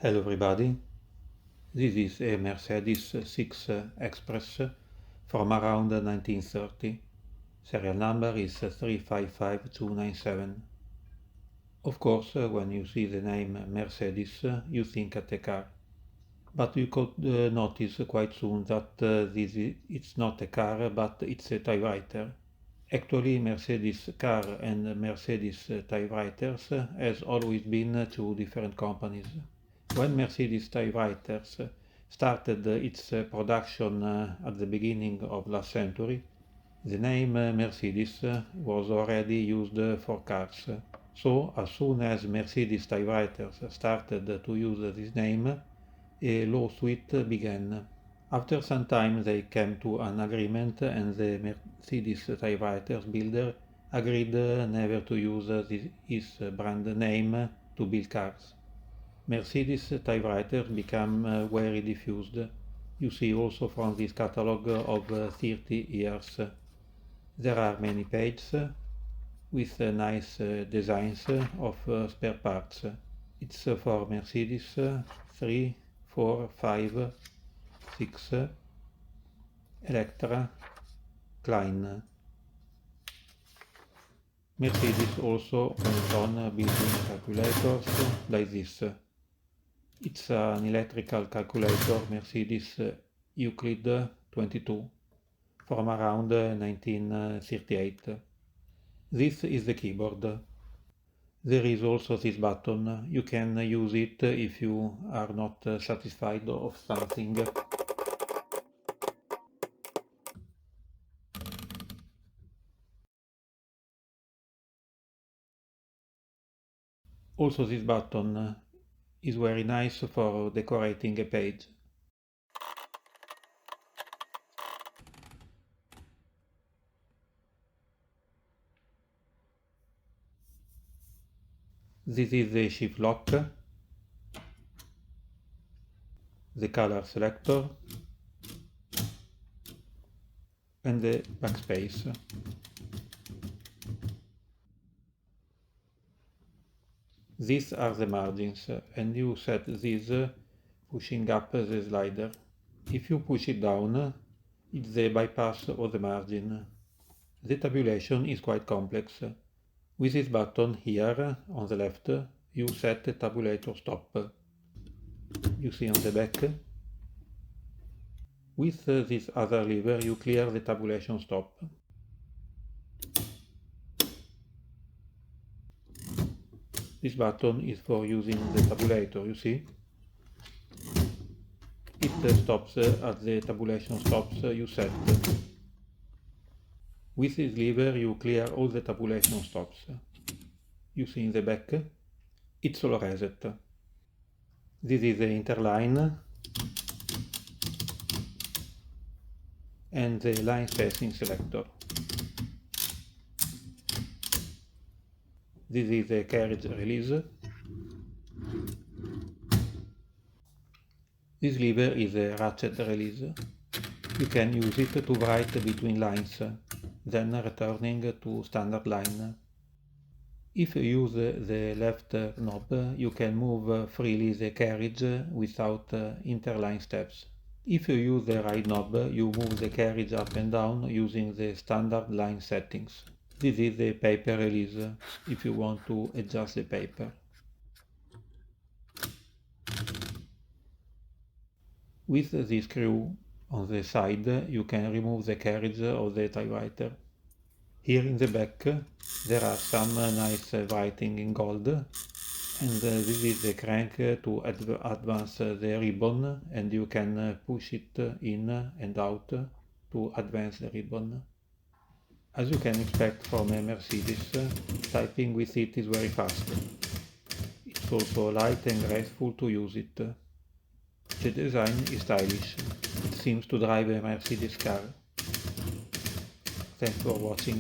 Hello everybody, this is a Mercedes 6 Express from around 1930. Serial number is 355297. Of course, when you see the name Mercedes, you think at a car. But you could notice quite soon that it's not a car, but it's a typewriter. Actually, Mercedes car and Mercedes typewriters has always been two different companies. When Mercedes typewriters started its production at the beginning of last century, the name Mercedes was already used for cars. So, as soon as Mercedes typewriters started to use this name, a lawsuit began. After some time they came to an agreement and the Mercedes typewriters builder agreed never to use his brand name to build cars. Mercedes typewriters become very diffused. You see also from this catalog of 30 years. There are many pages with nice designs of spare parts. It's for Mercedes 3, 4, 5, 6, Electra, Klein. Mercedes also went on building calculators like this. It's an electrical calculator Mercedes Euclid 22 from around 1938. This is the keyboard. There is also this button. You can use it if you are not satisfied of something. Also this button is very nice for decorating a page. This is the shift lock, the color selector, and the backspace. These are the margins, and you set these pushing up the slider. If you push it down, it's the bypass of the margin. The tabulation is quite complex. With this button here on the left, you set the tabulator stop. You see on the back. With this other lever, you clear the tabulation stop. This button is for using the tabulator, you see? It stops at the tabulation stops you set. With this lever you clear all the tabulation stops. You see in the back, it's solo reset. This is the interline and the line spacing selector. This is the carriage release. This lever is a ratchet release. You can use it to write between lines, then returning to standard line. If you use the left knob, you can move freely the carriage without interline steps. If you use the right knob, you move the carriage up and down using the standard line settings. This is the paper release, if you want to adjust the paper. With this screw on the side, you can remove the carriage of the typewriter. Here in the back there are some nice writing in gold, and this is the crank to advance the ribbon, and you can push it in and out to advance the ribbon. As you can expect from a Mercedes, typing with it is very fast. It's also light and graceful to use it. The design is stylish. It seems to drive a Mercedes car. Thanks for watching.